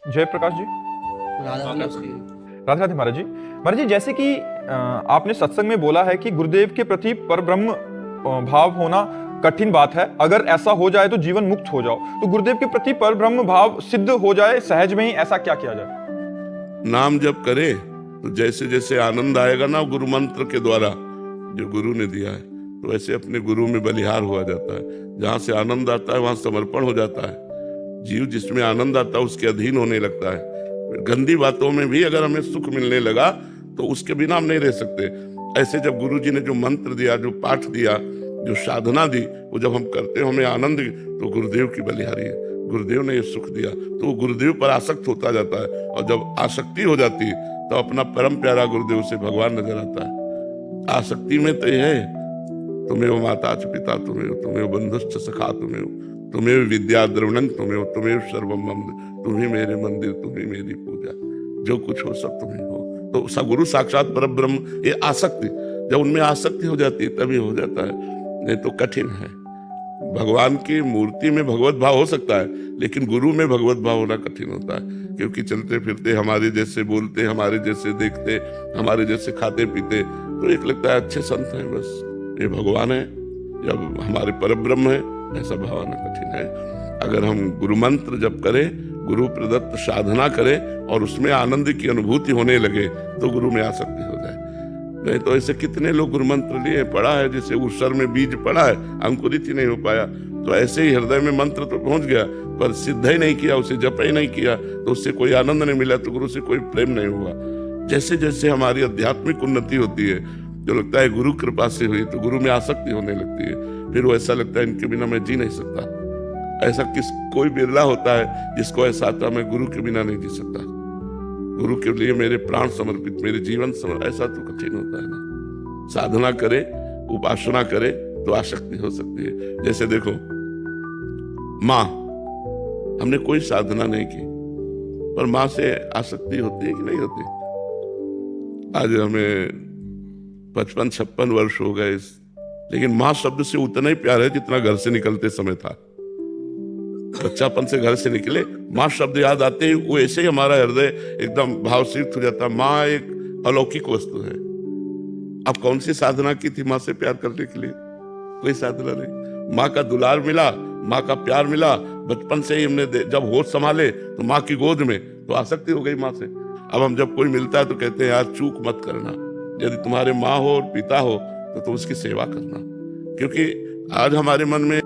जयप्रकाश जी। राधा हाँ, नमस्ते। राधे राधे महाराज जी। महाराज जी, जैसे कि आपने सत्संग में बोला है कि गुरुदेव के प्रति परब्रह्म भाव होना कठिन बात है, अगर ऐसा हो जाए तो जीवन मुक्त हो जाओ। तो गुरुदेव के प्रति परब्रह्म भाव सिद्ध हो जाए सहज में ही, ऐसा क्या किया जाए? नाम जप करे तो जैसे जैसे आनंद आएगा ना गुरु मंत्र के द्वारा जो गुरु ने दिया है, तो वैसे अपने गुरु में बलिहार हुआ जाता है। जहां से आनंद आता है वहां समर्पण हो जाता है। जीव जिसमें आनंद आता है उसके अधीन होने लगता है। गंदी बातों में भी अगर हमें सुख मिलने लगा तो उसके बिना हम नहीं रह सकते। ऐसे जब गुरु जी ने जो मंत्र दिया, जो पाठ दिया, जो साधना दी, वो जब हम करते हैं हमें आनंद, तो गुरुदेव की बलिहारी है। गुरुदेव ने ये सुख दिया तो वो गुरुदेव पर आसक्त होता जाता है, और जब आसक्ति हो जाती है तो अपना परम प्यारा गुरुदेव से भगवान नजर आता है। आसक्ति में तो यह है, तुम्हें माता च पिता तुम्हें बंधुश्च सखा तुम्हें विद्या द्रवणं तुम्हें सर्वम मम, तुम्ही मेरे मंदिर, तुम्ही मेरी पूजा, जो कुछ हो सब तुम्हें हो। तो सा गुरु साक्षात परब्रह्म, ये आसक्ति, जब उनमें आसक्ति हो जाती है तभी हो जाता है, नहीं तो कठिन है। भगवान की मूर्ति में भगवत भाव हो सकता है, लेकिन गुरु में भगवत भाव होना कठिन होता है, क्योंकि चलते फिरते हमारे जैसे बोलते, हमारे जैसे देखते, हमारे जैसे खाते पीते, तो एक लगता है अच्छे संत हैं, बस ये भगवान है, जब हमारे परब्रह्म है, ऐसा भाव आना कठिन है। अगर हम गुरु मंत्र जप करें, गुरु प्रदत्त साधना करें और उसमें आनंद की अनुभूति होने लगे, तो गुरु में आसक्ति हो जाए। नहीं तो ऐसे कितने लोग गुरु मंत्र लिए, पढ़ा है, जैसे ऊसर में बीज पड़ा है, अंकुरित ही नहीं हो पाया, तो ऐसे ही हृदय में मंत्र तो पहुंच गया पर सिद्ध ही नहीं किया, उसे जप ही नहीं किया, तो उससे कोई आनंद नहीं मिला, तो गुरु से कोई प्रेम नहीं हुआ। जैसे जैसे हमारी आध्यात्मिक उन्नति होती है, जो लगता है गुरु कृपा से हुई, तो गुरु में आसक्ति होने लगती है। फिर वो ऐसा लगता है इनके बिना मैं जी नहीं सकता। ऐसा कोई बिरला होता है जिसको ऐसा आता मैं गुरु के बिना नहीं जी सकता, गुरु के लिए मेरे प्राण समर्पित, मेरे जीवन समर्पित, ऐसा तो कठिन होता है ना। साधना करे, उपासना करे तो आसक्ति हो सकती है। जैसे देखो माँ, हमने कोई साधना नहीं की पर माँ से आसक्ति होती है कि नहीं होती? आज हमें 55-56 वर्ष हो गए, लेकिन माँ शब्द से उतना ही प्यार है जितना घर से निकलते समय था। बच्चापन से घर से निकले, माँ शब्द याद आते ही वो ऐसे ही हमारा हृदय एकदम भावसिक्त हो जाता। माँ एक अलौकिक वस्तु है। अब कौन सी साधना की थी माँ से प्यार करने के लिए? कोई साधना नहीं। माँ का दुलार मिला, माँ का प्यार मिला, बचपन से ही हमने जब होश संभाले तो माँ की गोद में, तो आसक्ति हो गई माँ से। अब हम जब कोई मिलता है तो कहते हैं यार चूक मत करना, यदि तुम्हारे माँ हो और पिता हो तो तुम उसकी सेवा करना, क्योंकि आज हमारे मन में